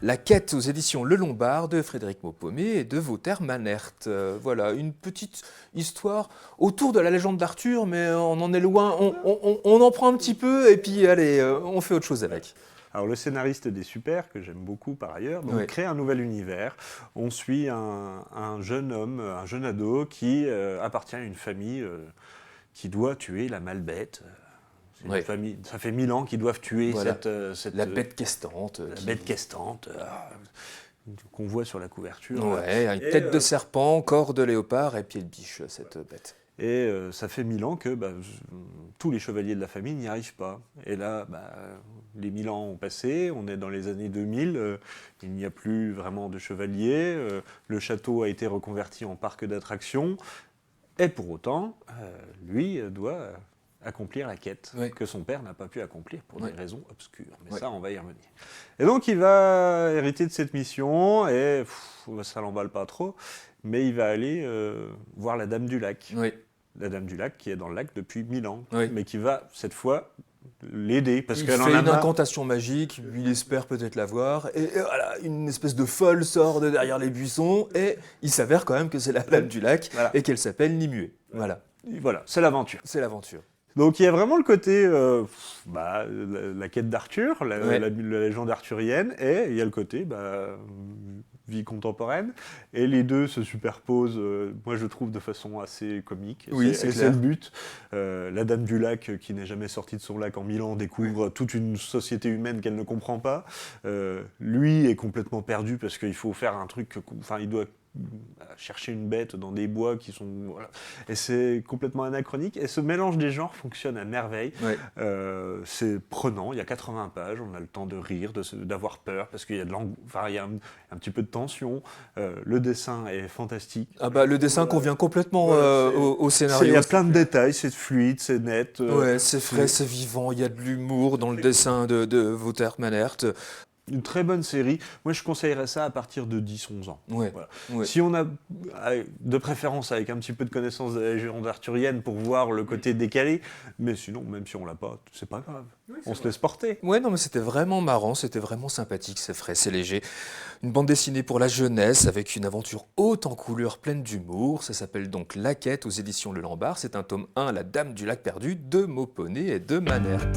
La quête aux éditions Le Lombard de Frédéric Maupamer et de Wouter Manert. Voilà, une petite histoire autour de la légende d'Arthur, mais on en est loin, on en prend un petit peu et puis allez, on fait autre chose avec. Alors le scénariste des Super, que j'aime beaucoup par ailleurs, donc, Ouais. crée un nouvel univers. On suit un jeune homme, un jeune ado qui appartient à une famille qui doit tuer la Malbête. C'est une Ouais. famille, ça fait 1000 ans qu'ils doivent tuer Voilà. cette La bête questante. la bête questante qu'on voit sur la couverture. Ouais, une Et, tête de serpent, corps de léopard et pied de biche, cette bête. Et ça fait 1000 ans que tous les chevaliers de la famille n'y arrivent pas. Et là, les 1000 ans ont passé, on est dans les années 2000, il n'y a plus vraiment de chevaliers, le château a été reconverti en parc d'attractions, et pour autant, lui doit accomplir la quête que son père n'a pas pu accomplir pour des raisons obscures. Mais ça, on va y revenir. Et donc, il va hériter de cette mission, et ça l'emballe pas trop, mais il va aller voir la Dame du Lac. Oui. La Dame du Lac qui est dans le lac depuis 1000 ans, Oui. mais qui va cette fois l'aider parce Il qu'elle en fait a une marre. incantation magique, il espère peut-être la voir, et voilà, une espèce de folle sort de derrière les buissons, et il s'avère quand même que c'est la Dame du Lac, et qu'elle s'appelle Nimue. Voilà. Voilà, c'est l'aventure. C'est l'aventure. Donc il y a vraiment le côté la quête d'Arthur, la légende arthurienne, et il y a le côté vie contemporaine, et les deux se superposent, moi je trouve, de façon assez comique. Oui, c'est clair. le but. La Dame du Lac, qui n'est jamais sortie de son lac en 1000 ans, découvre toute une société humaine qu'elle ne comprend pas. Lui est complètement perdu parce qu'il faut faire un truc, il doit chercher une bête dans des bois qui sont... Voilà. Et c'est complètement anachronique. Et ce mélange des genres fonctionne à merveille. C'est prenant, il y a 80 pages, on a le temps de rire, d'avoir peur, parce qu'il y a, il y a un petit peu de tension. Le dessin est fantastique. Le dessin convient complètement au scénario. Il y a plein de détails, c'est fluide, c'est net. C'est frais, c'est vivant, il y a de l'humour dans le dessin de Wouter Manert. Une très bonne série. Moi, je conseillerais ça à partir de 10-11 ans. Ouais. Voilà. Ouais. Si on a, de préférence avec un petit peu de connaissance de la légende arthurienne pour voir le côté décalé, mais sinon, même si on l'a pas, c'est pas grave. On se laisse porter. Ouais, non, mais c'était vraiment marrant, c'était vraiment sympathique, c'est frais, c'est léger. Une bande dessinée pour la jeunesse avec une aventure haute en couleurs, pleine d'humour. Ça s'appelle donc La Quête aux éditions Le Lombard. C'est un tome 1, La Dame du Lac perdu, de Maupamer et de Manert.